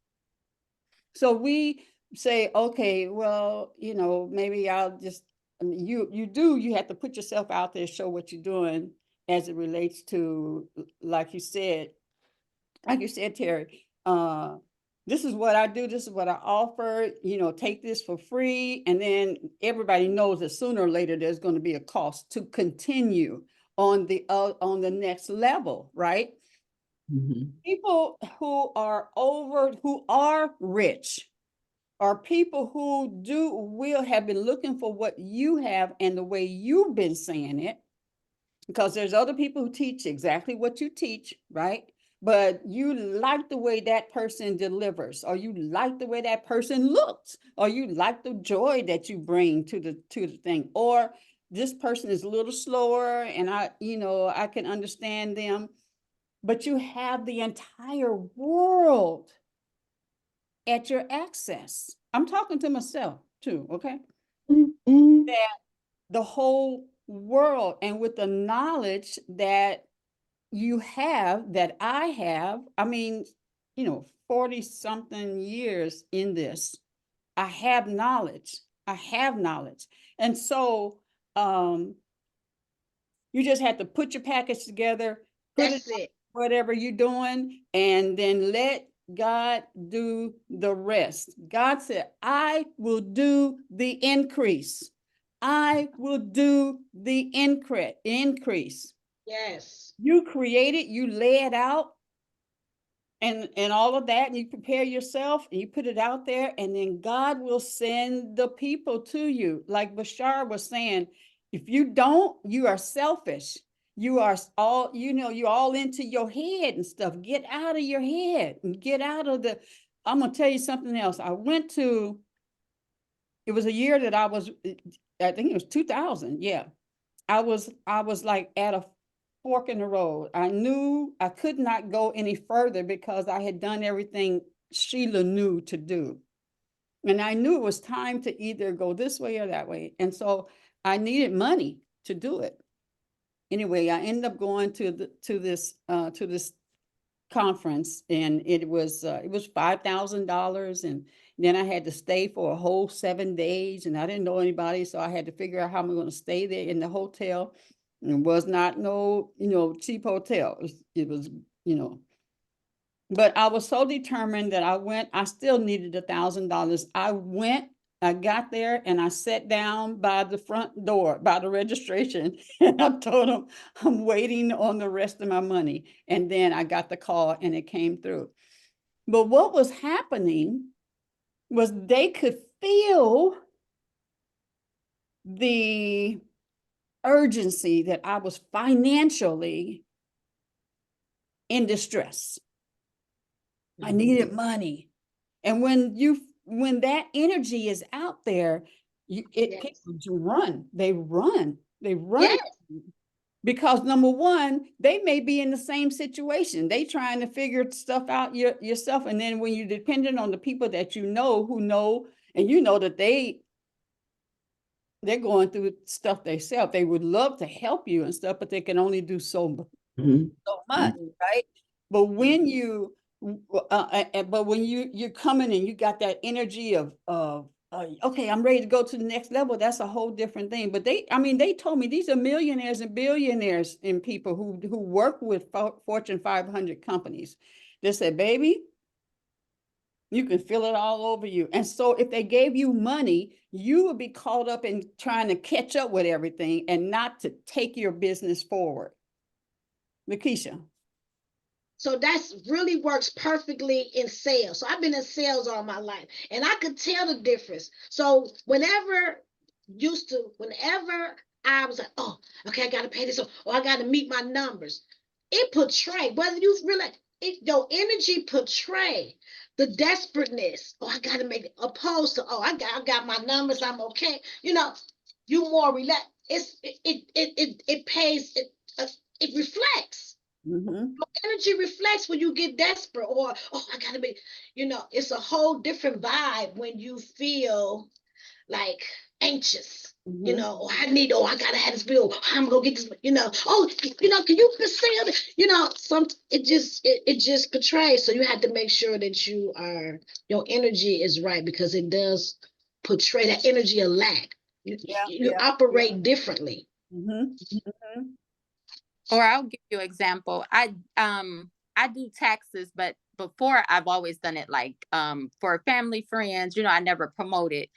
So we say, okay, well, maybe I'll just, I mean, you have to put yourself out there, show what you're doing as it relates to, like you said, Terry, this is what I do, this is what I offer, take this for free. And then everybody knows that sooner or later there's going to be a cost to continue on the next level, right? Mm-hmm. People who are rich are people who will have been looking for what you have and the way you've been saying it, because there's other people who teach exactly what you teach, right? But you like the way that person delivers, or you like the way that person looks, or you like the joy that you bring to the thing, or this person is a little slower and I can understand them, but you have the entire world at your access. I'm talking to myself too, okay? Mm-hmm. That the whole world, and with the knowledge that you have, that I have, I mean, 40 something years in this, I have knowledge. And so you just have to put your package together, put That's it. whatever you're doing, and then let God do the rest. God said, I will do the increase. I will do the increase. Yes. You create it, you lay it out, and all of that, and you prepare yourself and you put it out there, and then God will send the people to you. Like Bashar was saying, if you don't, you are selfish. You are all, you're all into your head and stuff. Get out of your head and get out of the, I'm gonna tell you something else. It was a year that I think it was 2000. Yeah. I was like at a fork in the road. I knew I could not go any further because I had done everything Sheila knew to do. And I knew it was time to either go this way or that way. And so I needed money to do it. Anyway, I ended up going to this conference, and it was $5,000, and then I had to stay for a whole 7 days, and I didn't know anybody, so I had to figure out how I'm going to stay there in the hotel. And it was not no cheap hotel. It was but I was so determined that I went. I still needed $1,000. I went. I got there and I sat down by the front door, by the registration, and I told them I'm waiting on the rest of my money. And then I got the call and it came through. But what was happening was they could feel the urgency that I was financially in distress. I needed money. And when that energy is out there, Yes. people run. They run. Yes. Because number one, they may be in the same situation. They trying to figure stuff out yourself. And then when you're dependent on the people that who know, and that they're going through stuff themselves, they would love to help you and stuff, but they can only do so much, right? But when you're coming and you got that energy of okay, I'm ready to go to the next level, that's a whole different thing. But they told me these are millionaires and billionaires and people who work with Fortune 500 companies. They said, baby, you can feel it all over you. And so if they gave you money, you would be caught up in trying to catch up with everything and not to take your business forward. Lakeisha. So that's really works perfectly in sales. So I've been in sales all my life, and I could tell the difference. So whenever I was like, oh, okay, I gotta pay this, or I gotta meet my numbers, it portray, whether you realize it, your energy portray the desperateness. Oh, I gotta make it, opposed to, oh, I got my numbers, I'm okay. You more relaxed. It pays it reflects. Mm-hmm. Energy reflects when you get desperate, or oh, I gotta be, it's a whole different vibe when you feel like anxious. You know, I gotta have this bill. I'm gonna get this, can you conceal it? It just portrays. So you have to make sure that your energy is right, because it does portray that energy of lack. You operate differently. Or I'll give you an example. I do taxes, but before I've always done it like for family, friends, I never promoted.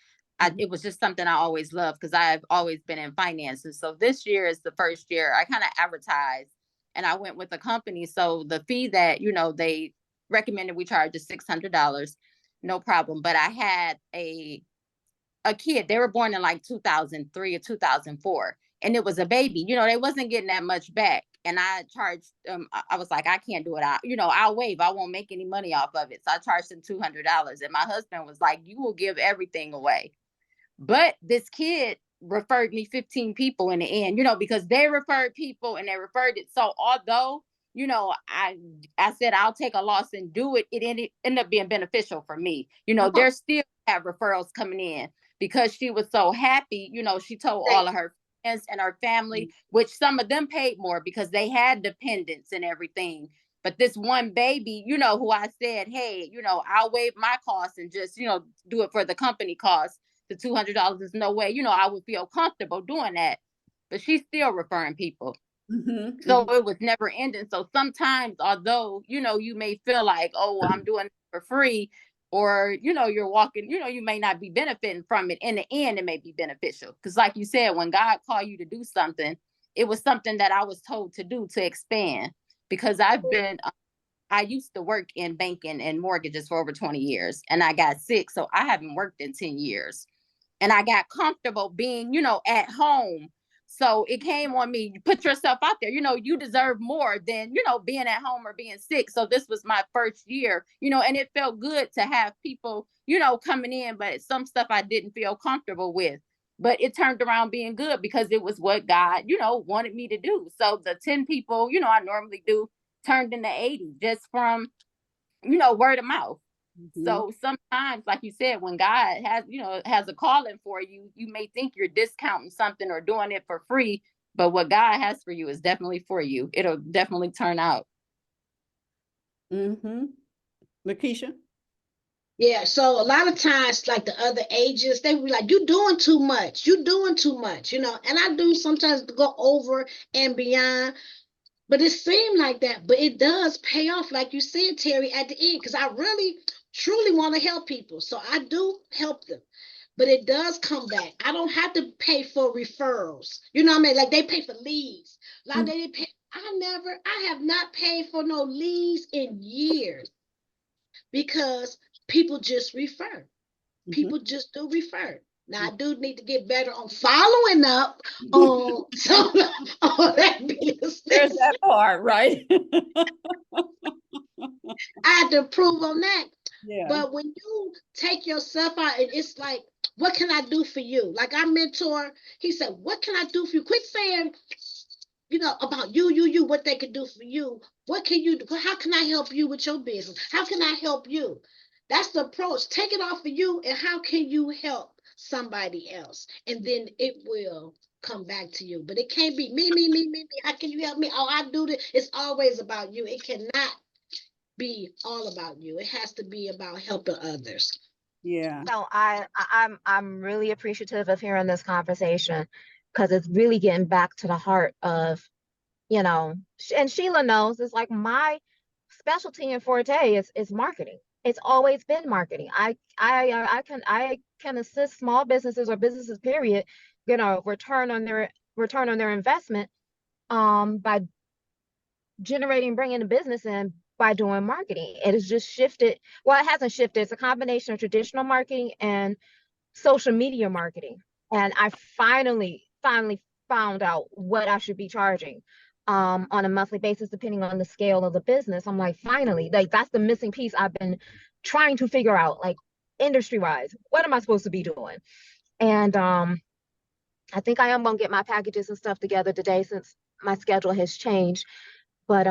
It was just something I always loved because I've always been in finances. So this year is the first year I kind of advertised, and I went with a company. So the fee that, they recommended we charge is $600, no problem. But I had a kid. They were born in like 2003 or 2004. And it was a baby, they wasn't getting that much back. And I charged I was like, I can't do it. I'll waive. I won't make any money off of it. So I charged them $200. And my husband was like, you will give everything away. But this kid referred me 15 people in the end, because they referred people and they referred it. So although, I said, I'll take a loss and do it, it ended up being beneficial for me. There still have referrals coming in because she was so happy. She told all of her friends and her family, which some of them paid more because they had dependents and everything. But this one baby, who I said, hey, I'll waive my costs and just, do it for the company costs. The $200 is no way, I would feel comfortable doing that. But she's still referring people. So it was never ending. So sometimes, although, you may feel like, oh, I'm doing it for free, or, you're walking, you may not be benefiting from it. In the end, it may be beneficial. Because like you said, when God called you to do something, it was something that I was told to do to expand. Because I used to work in banking and mortgages for over 20 years, and I got sick. So I haven't worked in 10 years. And I got comfortable being, at home. So it came on me, you put yourself out there, you deserve more than, being at home or being sick. So this was my first year, and it felt good to have people, coming in, but some stuff I didn't feel comfortable with. But it turned around being good because it was what God, wanted me to do. So the 10 people, I normally do turned into 80 just from, word of mouth. So sometimes, like you said, when God has a calling for you, you may think you're discounting something or doing it for free, but what God has for you is definitely for you. It'll definitely turn out. Lakeisha? Yeah, so a lot of times, like the other agents, they be like, you doing too much. You doing too much, and I do sometimes go over and beyond. But it seemed like that, but it does pay off, like you said, Terry, at the end, because I really, truly want to help people. So I do help them, but it does come back. I don't have to pay for referrals. You know what I mean? Like they pay for leads. Like they didn't pay. I have not paid for no leads in years because people just refer. People just do refer. Now I do need to get better on following up on some on that business. There's that part, right? I had to improve on that. Yeah. But when you take yourself out, and it's like, what can I do for you? Like our mentor, he said, what can I do for you? Quit saying, about you, what they could do for you. What can you do? How can I help you with your business? How can I help you? That's the approach. Take it off of you, and how can you help somebody else? And then it will come back to you. But it can't be me. How can you help me? Oh, I do this. It's always about you. It cannot be all about you. It has to be about helping others. Yeah. So I'm really appreciative of hearing this conversation, because it's really getting back to the heart of, and Sheila knows, it's like my specialty and forte is marketing. It's always been marketing. I can assist small businesses or businesses, period, return on their investment by bringing the business in by doing marketing. It has just shifted. Well, it hasn't shifted. It's a combination of traditional marketing and social media marketing. And I finally found out what I should be charging on a monthly basis, depending on the scale of the business. I'm like, finally, like that's the missing piece I've been trying to figure out, like industry wise, what am I supposed to be doing? And I think I am gonna get my packages and stuff together today, since my schedule has changed. But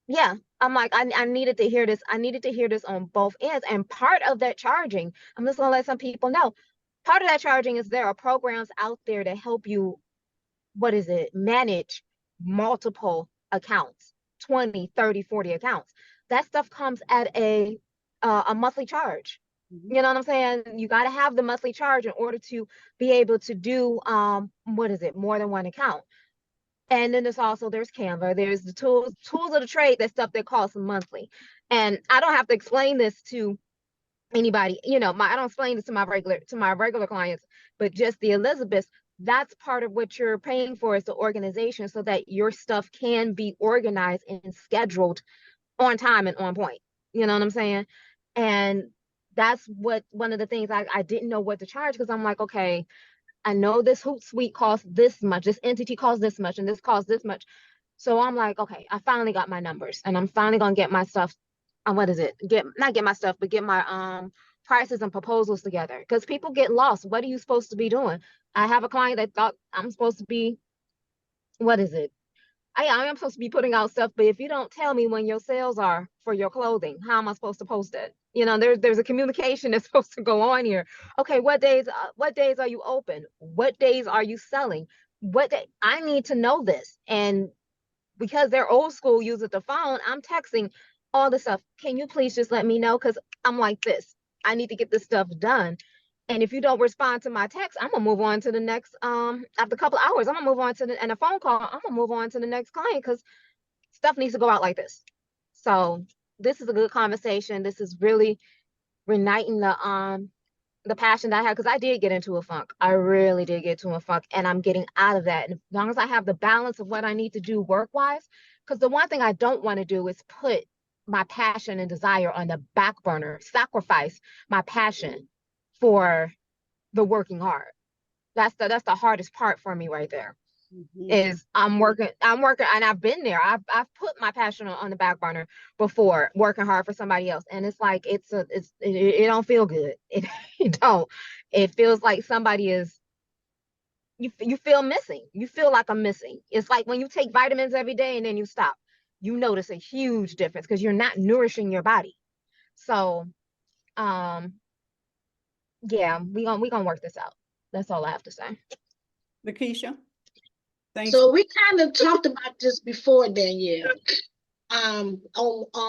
yeah, I'm like, I needed to hear this. I needed to hear this on both ends. And part of that charging, I'm just gonna let some people know, part of that charging is there are programs out there to help you, manage multiple accounts, 20, 30, 40 accounts. That stuff comes at a monthly charge. Mhm. You know what I'm saying? You got to have the monthly charge in order to be able to do more than one account. And then there's Canva, there's the tools of the trade, that stuff that costs monthly. And I don't have to explain this to anybody, I don't explain this to my regular clients, but just the Elizabeths. That's part of what you're paying for, is the organization, so that your stuff can be organized and scheduled on time and on point. You know what I'm saying? And that's one of the things I didn't know what to charge, because I'm like, okay, I know this Hootsuite costs this much, this entity costs this much, and this costs this much. So I'm like, okay, I finally got my numbers, and I'm finally gonna get my stuff. Not get my stuff, but get my prices and proposals together. Because people get lost. What are you supposed to be doing? I have a client that thought I'm supposed to be, what is it? I am supposed to be putting out stuff, but if you don't tell me when your sales are for your clothing, how am I supposed to post it? There's a communication that's supposed to go on here. Okay, what days are you open? What days are you selling? What day? I need to know this. And because they're old school, uses the phone, I'm texting all the stuff. Can you please just let me know? Because I'm like this. I need to get this stuff done. And if you don't respond to my text, I'm gonna move on to the next. After a couple of hours, I'm gonna move on to and a phone call. I'm gonna move on to the next client, because stuff needs to go out like this. So this is a good conversation. This is really reigniting the passion that I had, because I did get into a funk. I really did get into a funk, and I'm getting out of that. And as long as I have the balance of what I need to do work-wise, because the one thing I don't want to do is put my passion and desire on the back burner, sacrifice my passion for the working hard. That's the hardest part for me right there. Is I'm working, and I've been there. I've put my passion on the back burner before, working hard for somebody else, and it's like it don't feel good. It don't. It feels like somebody is. You feel missing. You feel like I'm missing. It's like when you take vitamins every day and then you stop. You notice a huge difference, because you're not nourishing your body. So, yeah, we gonna work this out. That's all I have to say. Lakeisha, thanks. So we kind of talked about this before, Danielle, on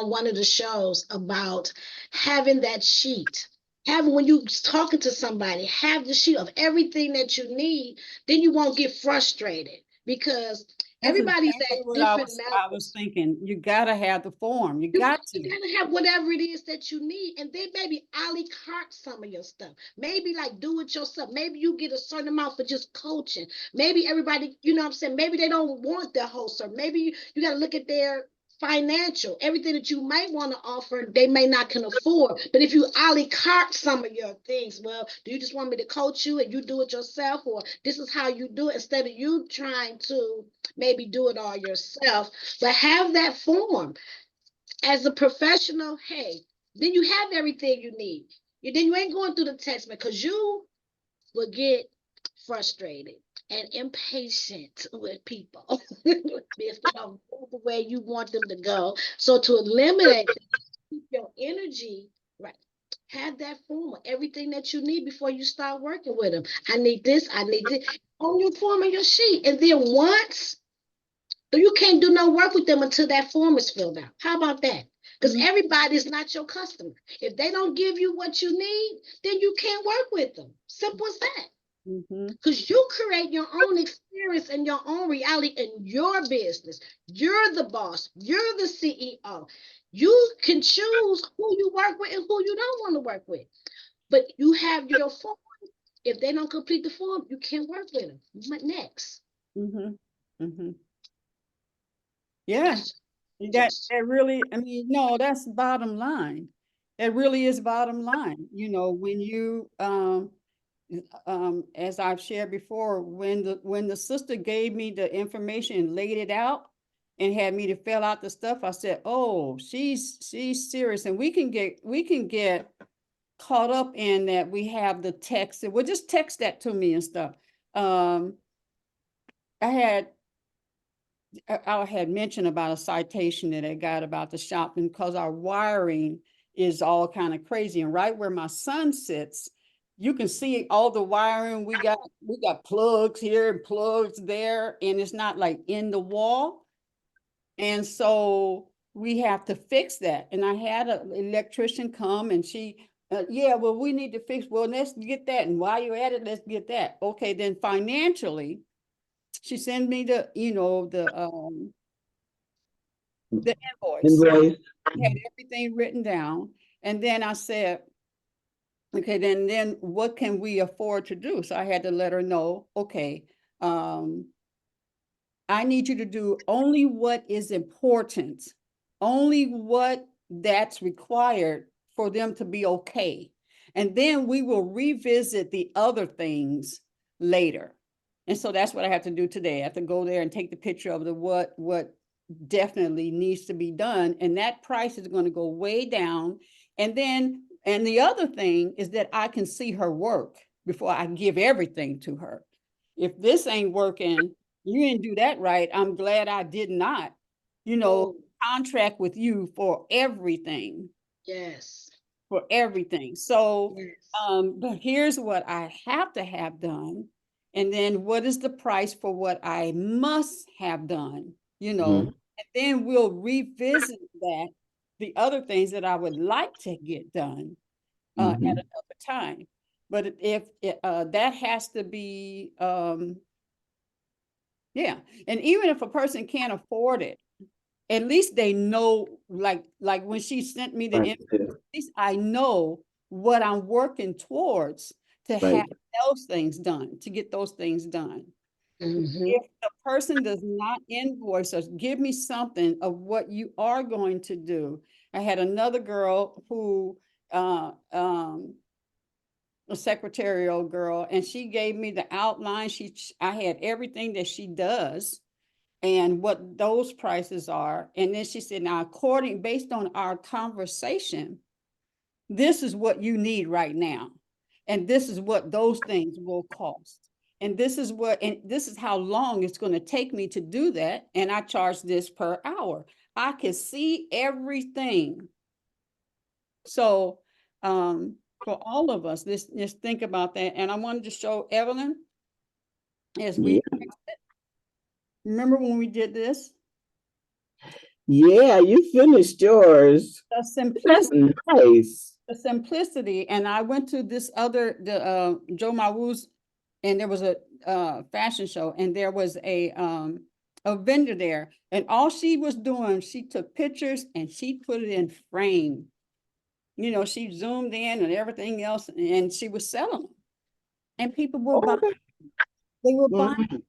one of the shows, about having that sheet. When you talking to somebody, have the sheet of everything that you need, then you won't get frustrated, because everybody's exactly at what different I was thinking. You gotta have the form. You gotta have whatever it is that you need, and then maybe a la carte some of your stuff. Maybe like do it yourself. Maybe you get a certain amount for just coaching. Maybe everybody, you know what I'm saying? Maybe they don't want the whole service. Maybe you got to look at their financial, everything that you might want to offer, they may not can afford. But if you a la carte some of your things, well, do you just want me to coach you and you do it yourself, or this is how you do it, instead of you trying to maybe do it all yourself? But have that form as a professional. Hey, then you have everything you need. Then you ain't going through the text, because you will get frustrated and impatient with people if they don't go the way you want them to go. So to eliminate, keep your energy right, have that form of everything that you need before you start working with them. I need this on your form of your sheet. And then once, you can't do no work with them until that form is filled out. How about that? Because everybody's not your customer. If they don't give you what you need, then you can't work with them. Simple as that. Because you create your own experience and your own reality in your business. You're the boss. You're the CEO. You can choose who you work with and who you don't want to work with. But you have your form. If they don't complete the form, you can't work with them. What next? Yeah, that really, I mean, no, that's bottom line. It really is bottom line. When you, as I've shared before, when the sister gave me the information and laid it out and had me to fill out the stuff, I said, oh, she's serious. And we can get caught up in that. We have the text, and well, just text that to me and stuff. I had mentioned about a citation that I got about the shop, and because our wiring is all kind of crazy, and right where my son sits, you can see all the wiring. We got plugs here and plugs there, and it's not like in the wall. And so we have to fix that. And I had an electrician come, and she, yeah, well, we need to fix, well, let's get that. And while you're at it, let's get that. Okay, then financially, she sent me the, the invoice. Invoice. I had everything written down. And then I said, okay, then what can we afford to do? So I had to let her know, okay, I need you to do only what is important, only what that's required for them to be okay. And then we will revisit the other things later. And so that's what I have to do today. I have to go there and take the picture of the what definitely needs to be done. And that price is going to go way down. And the other thing is that I can see her work before I give everything to her. If this ain't working, you didn't do that right. I'm glad I did not, contract with you for everything. Yes. For everything. So, Yes. but here's what I have to have done. And then what is the price for what I must have done, Mhm. and then we'll revisit that, the other things that I would like to get done at Mhm. another time. But if that has to be, yeah. And even if a person can't afford it, at least they know, like when she sent me the Right. info, at least I know what I'm working towards to have Right. those things done, to get those things done. Mhm. If the person does not invoice us, give me something of what you are going to do. I had another girl who, a secretarial girl, and she gave me the outline. I had everything that she does and what those prices are. And then she said, now, based on our conversation, this is what you need right now. And this is what those things will cost. And this is how long it's going to take me to do that. And I charge this per hour. I can see everything. So, for all of us, let's think about that. And I wanted to show Evelyn as Yeah. remember when we did this? Yeah, you finished yours. The That's simplicity. nice. The simplicity. And I went to this other, Joe Mawu's, and there was a fashion show, and there was a vendor there, and all she was doing, she took pictures and she put it in frame. She zoomed in and everything else, and she was selling them, and people were buying. Okay. They were buying Mhm.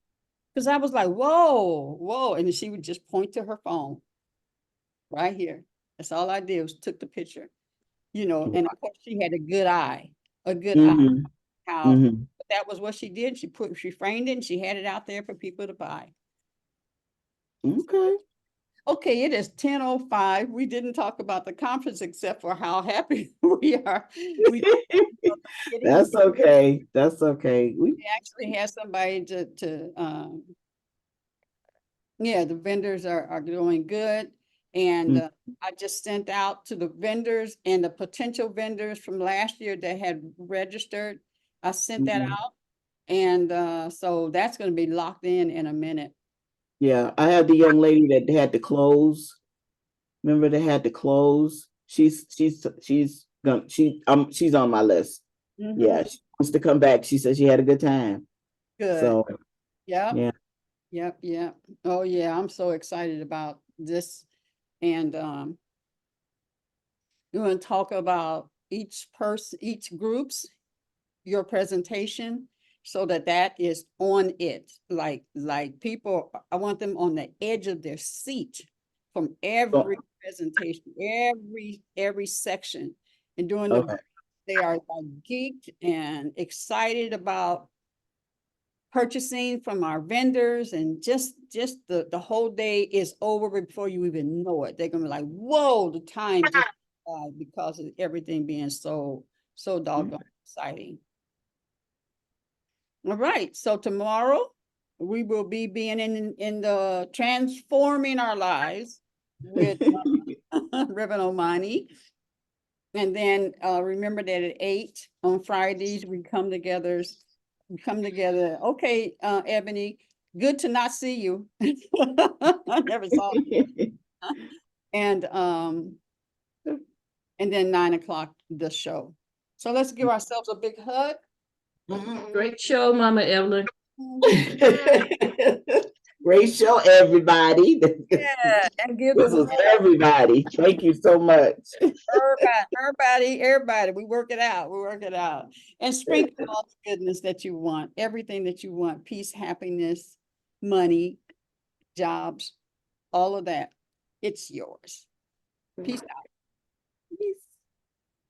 because I was like, whoa, whoa, and she would just point to her phone right here. That's all I did was took the picture, and of course she had a good eye, Mhm. how Mhm. that was what she did. She framed it and she had it out there for people to buy. Okay. Okay, it is 10:05. We didn't talk about the conference except for how happy we are. We That's okay. That's okay. actually had somebody yeah, the vendors are doing good. And I just sent out to the vendors and the potential vendors from last year that had registered. I sent that Mhm. out. And so that's going to be locked in a minute. Yeah, I had the young lady that had to close. Remember they had to close. She's on my list. Yeah, she wants to come back. She said she had a good time. Good. So Yep. yeah. Yep. Oh yeah, I'm so excited about this. And we're going to talk about each groups, your presentation, so that is on it. Like people, I want them on the edge of their seat from every presentation, every section. And doing Okay. they are like geeked and excited about purchasing from our vendors, and just the whole day is over before you even know it. They're gonna be like, whoa, the time just because of everything being so doggone exciting. All right, so tomorrow we will be being in the transforming our lives with Reverend Omani. And then remember that at 8 on Fridays, we come together. Okay, Ebony, good to not see you. I never saw you. And then 9 o'clock, the show. So let's give ourselves a big hug. Great show, Mama Evelyn. Great show, everybody. Yeah, and give This the was world, everybody. Thank you so much. everybody. We work it out. And sprinkle all the goodness that you want, everything that you want, peace, happiness, money, jobs, all of that. It's yours. Peace out. Peace.